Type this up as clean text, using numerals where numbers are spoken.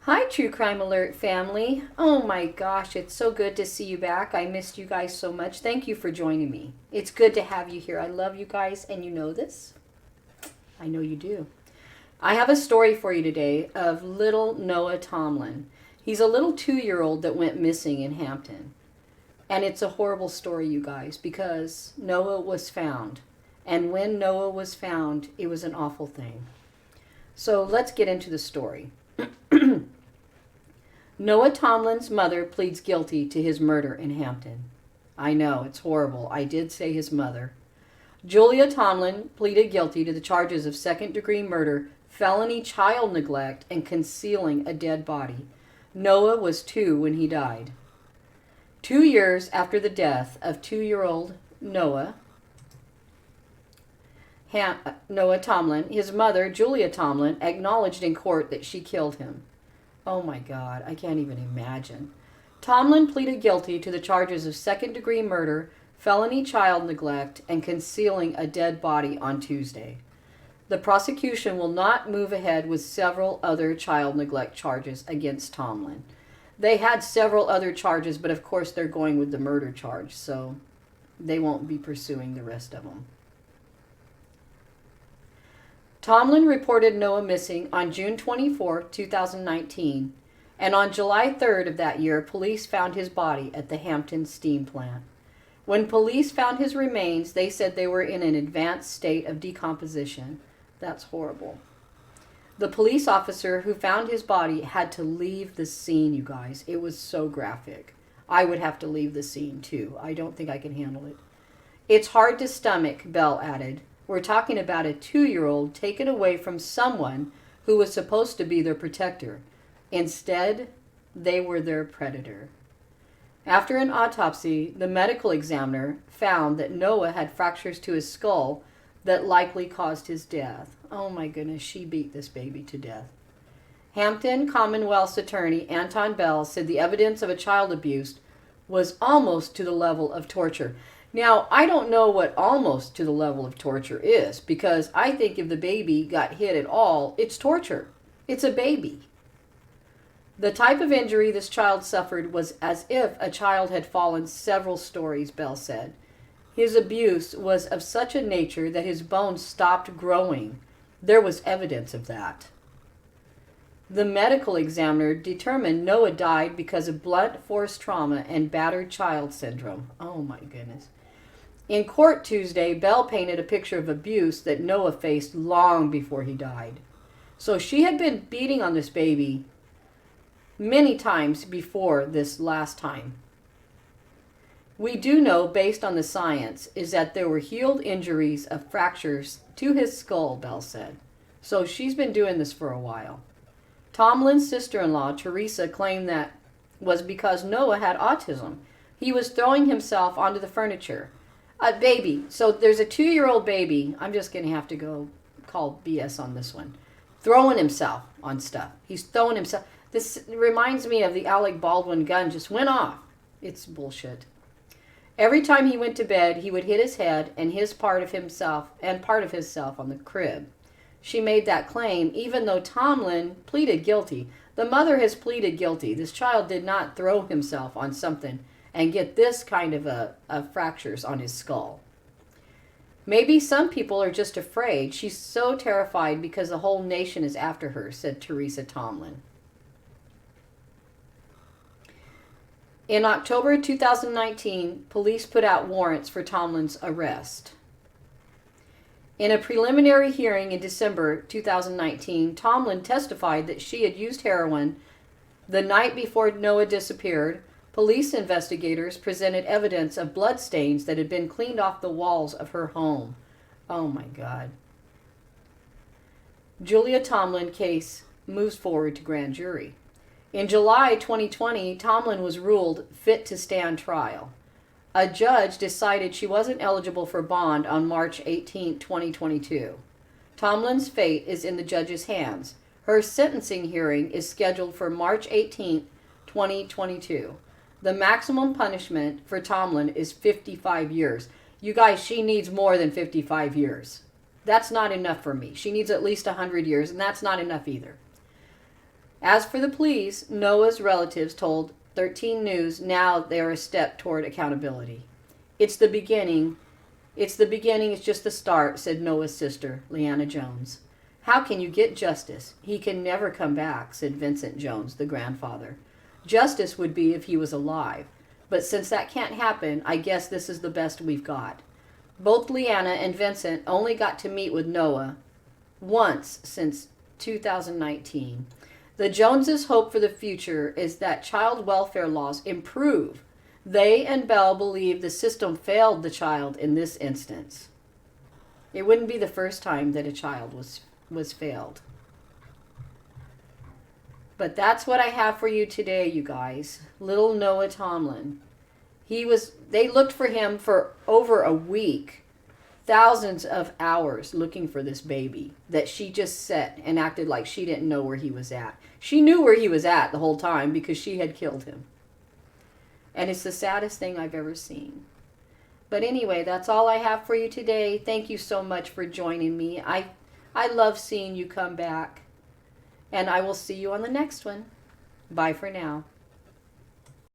Hi, True Crime Alert family. Oh my gosh, it's so good to see you back. I missed you guys so much. Thank you for joining me. It's good to have you here. I love you guys, and you know this. I know you do. I have a story for you today of little Noah Tomlin. He's a little 2-year-old that went missing in Hampton. And it's a horrible story, you guys, because Noah was found. And when Noah was found, it was an awful thing. So let's get into the story. Noah Tomlin's mother pleads guilty to his murder in Hampton. I know, it's horrible. I did say his mother. Julia Tomlin pleaded guilty to the charges of second-degree murder, felony child neglect, and concealing a dead body. Noah was 2 when he died. 2 years after the death of 2-year-old Noah Tomlin, his mother, Julia Tomlin, acknowledged in court that she killed him. Oh my God, I can't even imagine. Tomlin pleaded guilty to the charges of second-degree murder, felony child neglect, and concealing a dead body on Tuesday. The prosecution will not move ahead with several other child neglect charges against Tomlin. They had several other charges, but of course they're going with the murder charge, so they won't be pursuing the rest of them. Tomlin reported Noah missing on June 24, 2019, and on July 3rd of that year, police found his body at the Hampton steam plant. When police found his remains, they said they were in an advanced state of decomposition. That's horrible. The police officer who found his body had to leave the scene, you guys. It was so graphic. I would have to leave the scene, too. I don't think I can handle it. It's hard to stomach, Bell added. We're talking about a 2-year-old taken away from someone who was supposed to be their protector. Instead, they were their predator. After an autopsy, the medical examiner found that Noah had fractures to his skull that likely caused his death. Oh my goodness, she beat this baby to death. Hampton Commonwealth's attorney, Anton Bell, said the evidence of a child abuse was almost to the level of torture. Now, I don't know what almost to the level of torture is, because I think if the baby got hit at all, it's torture. It's a baby. The type of injury this child suffered was as if a child had fallen several stories, Bell said. His abuse was of such a nature that his bones stopped growing. There was evidence of that. The medical examiner determined Noah died because of blunt force trauma and battered child syndrome. Oh my goodness. In court Tuesday, Bell painted a picture of abuse that Noah faced long before he died. So she had been beating on this baby many times before this last time. We do know, based on the science, is that there were healed injuries of fractures to his skull, Bell said. So she's been doing this for a while. Tomlin's sister-in-law, Teresa, claimed that was because Noah had autism. He was throwing himself onto the furniture. A baby. So there's a 2-year-old baby. I'm just going to have to go call BS on this one. Throwing himself on stuff. He's throwing himself. This reminds me of the Alec Baldwin gun just went off. It's bullshit. Every time he went to bed, he would hit his head and part of himself on the crib. She made that claim even though Tomlin pleaded guilty. The mother has pleaded guilty. This child did not throw himself on something and get this kind of fractures on his skull. Maybe some people are just afraid. She's so terrified because the whole nation is after her, said Teresa Tomlin. In October 2019, police put out warrants for Tomlin's arrest. In a preliminary hearing in December 2019, Tomlin testified that she had used heroin the night before Noah disappeared. Police investigators presented evidence of bloodstains that had been cleaned off the walls of her home. Oh my God. Julia Tomlin case moves forward to grand jury. In July 2020, Tomlin was ruled fit to stand trial. A judge decided she wasn't eligible for bond on March 18, 2022. Tomlin's fate is in the judge's hands. Her sentencing hearing is scheduled for March 18, 2022. The maximum punishment for Tomlin is 55 years. You guys, she needs more than 55 years. That's not enough for me. She needs at least 100 years, and that's not enough either. As for the police, Noah's relatives told 13 News now they're a step toward accountability. It's the beginning. It's just the start, said Noah's sister, Leanna Jones. How can you get justice? He can never come back, said Vincent Jones, the grandfather. Justice would be if he was alive. But since that can't happen, I guess this is the best we've got. Both Leanna and Vincent only got to meet with Noah once since 2019. The Joneses' hope for the future is that child welfare laws improve. They and Belle believe the system failed the child in this instance. It wouldn't be the first time that a child was failed. But that's what I have for you today, you guys. Little Noah Tomlin. They looked for him for over a week. Thousands of hours looking for this baby that she just sat and acted like she didn't know where he was at. She knew where he was at the whole time because she had killed him. And it's the saddest thing I've ever seen. But anyway, that's all I have for you today. Thank you so much for joining me. I love seeing you come back. And I will see you on the next one. Bye for now.